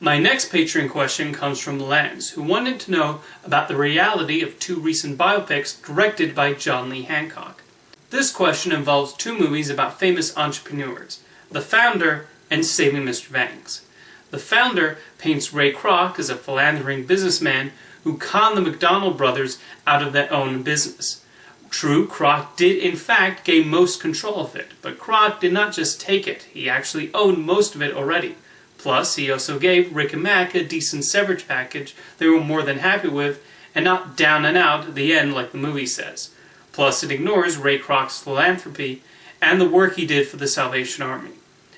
My next Patreon question comes from Lance, who wanted to know about the reality of two recent biopics directed by John Lee Hancock. This question involves two movies about famous entrepreneurs, The Founder and Saving Mr. Banks. The Founder paints Ray Kroc as a philandering businessman who conned the McDonald brothers out of their own business. True, Kroc did in fact gain most control of it, but Kroc did not just take it, he actually owned most of it already. Plus, he also gave Rick and Mac a decent severance package they were more than happy with, and not down and out at the end like the movie says. Plus, it ignores Ray Kroc's philanthropy and the work he did for the Salvation Army.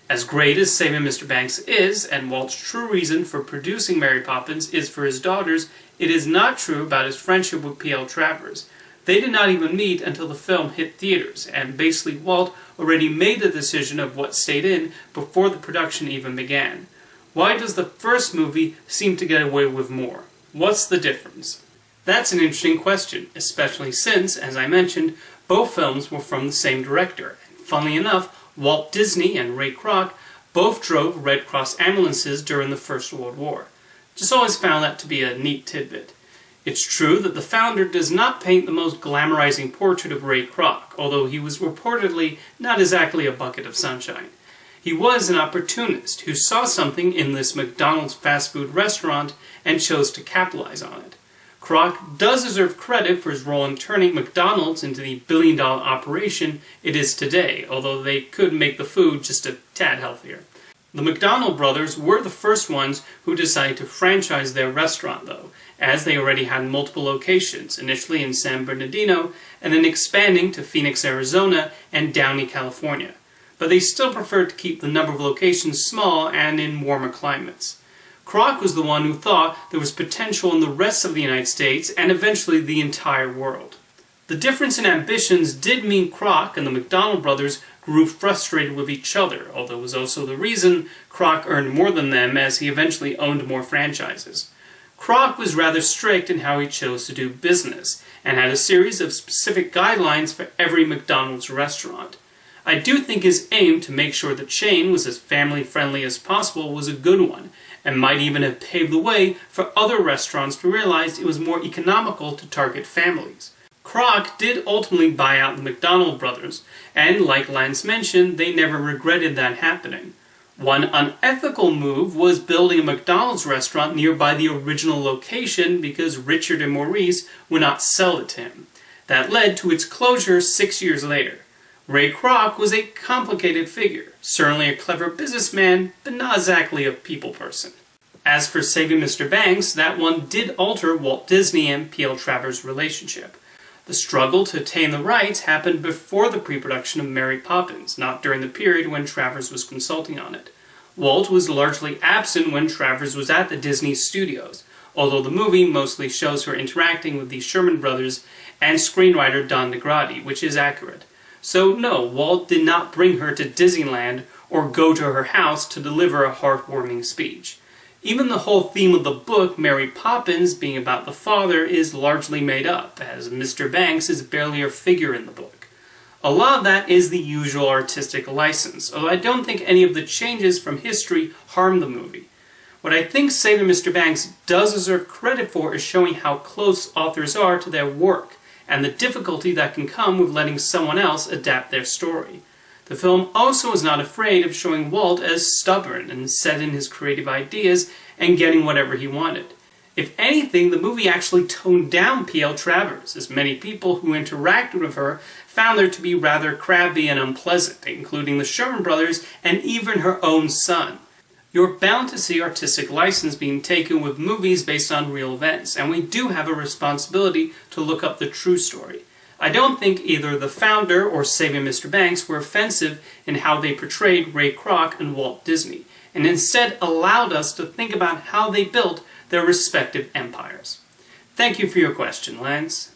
As great as Saving Mr. Banks is, and Walt's true reason for producing Mary Poppins is for his daughters, it is not true about his friendship with P.L. Travers. They did not even meet until the film hit theaters, and basically Walt already made the decision of what stayed in before the production even began. Why does the first movie seem to get away with more? What's the difference? That's an interesting question, especially since, as I mentioned, both films were from the same director. And funnily enough, Walt Disney and Ray Kroc both drove Red Cross ambulances during the First World War. Just always found that to be a neat tidbit. It's true that The Founder does not paint the most glamorizing portrait of Ray Kroc, although he was reportedly not exactly a bucket of sunshine. He was an opportunist who saw something in this McDonald's fast food restaurant and chose to capitalize on it. Kroc does deserve credit for his role in turning McDonald's into the billion-dollar operation it is today, although they could make the food just a tad healthier. The McDonald brothers were the first ones who decided to franchise their restaurant, though, as they already had multiple locations, initially in San Bernardino, and then expanding to Phoenix, Arizona, and Downey, California. But they still preferred to keep the number of locations small and in warmer climates. Kroc was the one who thought there was potential in the rest of the United States and eventually the entire world. The difference in ambitions did mean Kroc and the McDonald brothers grew frustrated with each other, although it was also the reason Kroc earned more than them as he eventually owned more franchises. Kroc was rather strict in how he chose to do business, and had a series of specific guidelines for every McDonald's restaurant. I do think his aim to make sure the chain was as family-friendly as possible was a good one, and might even have paved the way for other restaurants to realize it was more economical to target families. Kroc did ultimately buy out the McDonald brothers, and like Lance mentioned, they never regretted that happening. One unethical move was building a McDonald's restaurant nearby the original location because Richard and Maurice would not sell it to him. That led to its closure 6 years later. Ray Kroc was a complicated figure, certainly a clever businessman, but not exactly a people person. As for Saving Mr. Banks, that one did alter Walt Disney and P.L. Travers' relationship. The struggle to attain the rights happened before the pre-production of Mary Poppins, not during the period when Travers was consulting on it. Walt was largely absent when Travers was at the Disney studios, although the movie mostly shows her interacting with the Sherman brothers and screenwriter Don DeGrady, which is accurate. So no, Walt did not bring her to Disneyland or go to her house to deliver a heartwarming speech. Even the whole theme of the book, Mary Poppins, being about the father, is largely made up, as Mr. Banks is barely a figure in the book. A lot of that is the usual artistic license, although I don't think any of the changes from history harm the movie. What I think Saving Mr. Banks does deserve credit for is showing how close authors are to their work, and the difficulty that can come with letting someone else adapt their story. The film also is not afraid of showing Walt as stubborn and set in his creative ideas and getting whatever he wanted. If anything, the movie actually toned down P.L. Travers, as many people who interacted with her found her to be rather crabby and unpleasant, including the Sherman brothers and even her own son. You're bound to see artistic license being taken with movies based on real events, and we do have a responsibility to look up the true story. I don't think either The Founder or Saving Mr. Banks were offensive in how they portrayed Ray Kroc and Walt Disney, and instead allowed us to think about how they built their respective empires. Thank you for your question, Lance.